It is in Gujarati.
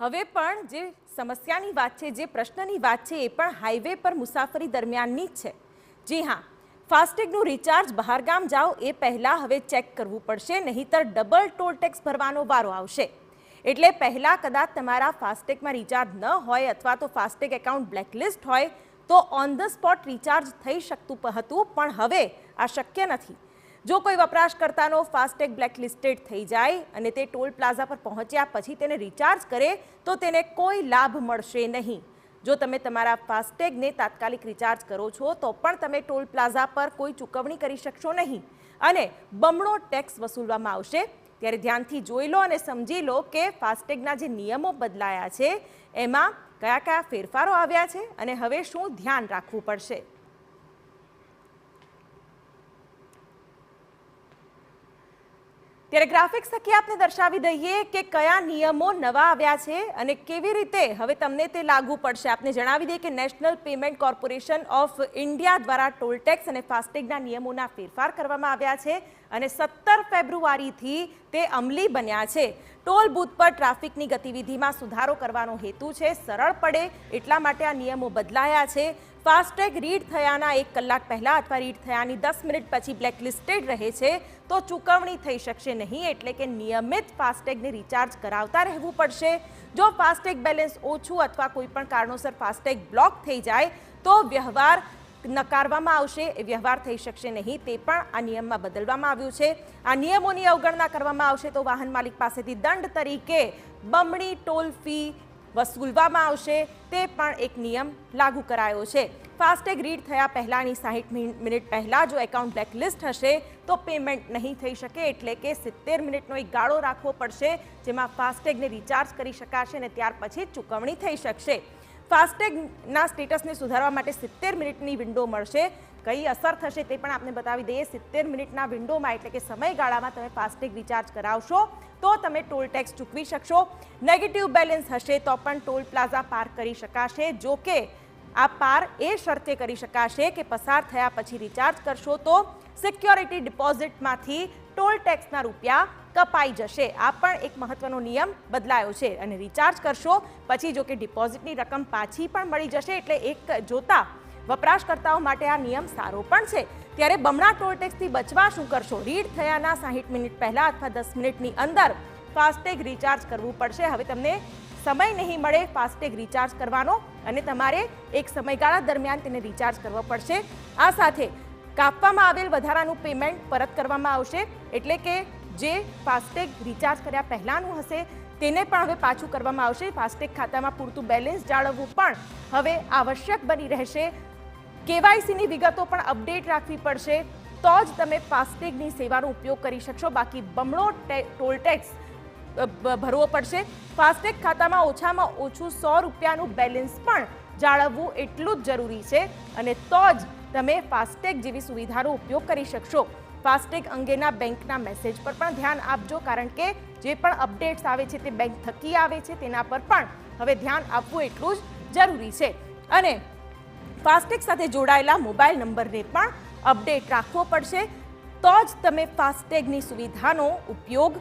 હવે પણ જે સમસ્યાની વાત છે, જે પ્રશ્નની વાત છે, એ પણ હાઈવે પર મુસાફરી દરમિયાનની જ છે। જી હા, ફાસ્ટેગનું રિચાર્જ બહારગામ જાઓ એ પહેલાં હવે ચેક કરવું પડશે, નહીંતર ડબલ ટોલ ટેક્સ ભરવાનો વારો આવશે। એટલે પહેલાં કદાચ તમારા ફાસ્ટેગમાં રિચાર્જ ન હોય અથવા તો ફાસ્ટેગ એકાઉન્ટ બ્લેકલિસ્ટ હોય તો ઓન ધ સ્પોટ રિચાર્જ થઈ શકતું હતું, પણ હવે આ શક્ય નથી। જો કોઈ વપરાશકર્તાનો ફાસ્ટેગ બ્લેકલિસ્ટેડ થઈ જાય અને તે ટોલ પ્લાઝા પર પહોંચ્યા પછી તેને રિચાર્જ કરે તો તેને કોઈ લાભ મળશે નહીં। જો તમે તમારા ફાસ્ટેગને તાત્કાલિક રિચાર્જ કરો છો તો પણ તમે ટોલ પ્લાઝા પર કોઈ ચૂકવણી કરી શકશો નહીં અને બમણો ટેક્સ વસૂલવામાં આવશે। ત્યારે ધ્યાનથી જોઈ લો અને સમજી લો કે ફાસ્ટેગના જે નિયમો બદલાયા છે એમાં કયા કયા ફેરફારો આવ્યા છે અને હવે શું ધ્યાન રાખવું પડશે। ત્યારે ગ્રાફિક્સ થકી આપને દર્શાવી દઈએ કે કયા નિયમો નવા આવ્યા છે અને કેવી રીતે હવે તમને તે લાગુ પડશે। આપને જણાવી દઈએ કે national payment corporation of India દ્વારા ટોલ ટેક્સ અને ફાસ્ટેગના નિયમોના ફેરફાર કરવામાં આવ્યા છે અને 17 ફેબ્રુઆરીથી તે અમલી બન્યા છે। ટોલ બૂથ પર ટ્રાફિકની ગતિવિધિમાં સુધારો કરવાનો હેતુ છે, સરળ પડે એટલા માટે આ નિયમો બદલાયા છે। ફાસ્ટેગ રીડ થયાના 1 કલાક પહેલાં અથવા રીડ થયાની 10 મિનિટ પછી બ્લેકલિસ્ટેડ રહે છે તો ચૂકવણી થઈ શકશે નહીં, એટલે કે નિયમિત ફાસ્ટેગને રિચાર્જ કરાવતા રહેવું પડશે। જો ફાસ્ટેગ બેલેન્સ ઓછું અથવા કોઈ પણ કારણોસર ફાસ્ટેગ બ્લોક થઈ જાય તો વ્યવહાર નકારવામાં આવશે, એ વ્યવહાર થઈ શકશે નહીં, તે પણ આ નિયમમાં બદલવામાં આવ્યું છે। આ નિયમોની અવગણના કરવામાં આવશે તો વાહન માલિક પાસેથી દંડ તરીકે બમણી ટોલ ફી વસૂલવામાં આવશે, તે પણ એક નિયમ લાગુ કરાયો છે। ફાસ્ટેગ રીડ થયા પહેલાંની 60 મિનિટ પહેલાં જો એકાઉન્ટ બ્લેકલિસ્ટ હશે તો પેમેન્ટ નહીં થઈ શકે, એટલે કે 70 મિનિટનો એક ગાળો રાખવો પડશે જેમાં ફાસ્ટેગને રિચાર્જ કરી શકાશે અને ત્યાર પછી ચૂકવણી થઈ શકશે। ફાસ્ટેગના સ્ટેટસને સુધારવા માટે 70 મિનિટની વિન્ડો મળશે। કઈ અસર થશે તે પણ આપને બતાવી દઈએ। 70 મિનિટના વિન્ડોમાં એટલે કે સમયગાળામાં તમે ફાસ્ટેગ રિચાર્જ કરાવશો તો તમે ટોલ ટેક્સ ચૂકવી શકશો। નેગેટિવ બેલેન્સ હશે તો પણ ટોલ પ્લાઝા પાર કરી શકાશે, જો કે આ પાર એ શરતે કરી શકાશે કે પસાર થયા પછી રિચાર્જ કરશો તો સિક્યોરિટી ડિપોઝિટમાંથી ટોલ ટેક્સના રૂપિયા કપાઈ જશે। આ પણ એક મહત્વનો નિયમ બદલાયો છે અને રિચાર્જ કરશો પછી જો કે ડિપોઝિટની રકમ પાછી પણ મળી જશે, એટલે એક જોતા વપરાશકર્તાઓ માટે આ નિયમ સારો પણ છે। ત્યારે બમણા ટોલ ટેક્સથી બચવા શું કરશો? રીડ થયાના 60 મિનિટ પહેલાં અથવા 10 મિનિટની અંદર ફાસ્ટેગ રિચાર્જ કરવું પડશે। હવે તમને સમય નહીં મળે ફાસ્ટેગ રિચાર્જ કરવાનો અને તમારે એક સમયગાળા દરમિયાન તેને રિચાર્જ કરવો પડશે। આ સાથે કાપવામાં આવેલ વધારાનું પેમેન્ટ પરત કરવામાં આવશે, એટલે કે જે ફાસ્ટેગ રિચાર્જ કર્યા પહેલાંનું હશે તેને પણ હવે પાછું કરવામાં આવશે। ફાસ્ટેગ ખાતામાં પૂરતું બેલેન્સ જાળવવું પણ હવે આવશ્યક બની રહેશે। કેવાયસીની વિગતો પણ અપડેટ રાખવી પડશે તો જ તમે ફાસ્ટેગની સેવાનો ઉપયોગ કરી શકશો, બાકી બમણો ટોલ ટેક્સ ભરવો પડશે। ફાસ્ટેગ ખાતામાં ઓછામાં ઓછું 100 રૂપિયાનું બેલેન્સ પણ જાળવવું એટલું જ જરૂરી છે અને તો જ તમે ફાસ્ટેગ જેવી સુવિધાનો ઉપયોગ કરી શકશો। ફાસ્ટેગ અંગેના બેંકના મેસેજ પર પણ ધ્યાન આપજો, કારણ કે જે પણ અપડેટ્સ આવે છે તે બેંક થકી આવે છે, તેના પર પણ હવે ધ્યાન આપવું એટલું જ જરૂરી છે અને ફાસ્ટેગ સાથે જોડાયેલા મોબાઈલ નંબરને પણ અપડેટ રાખવો પડશે તો જ તમે ફાસ્ટેગની સુવિધાનો ઉપયોગ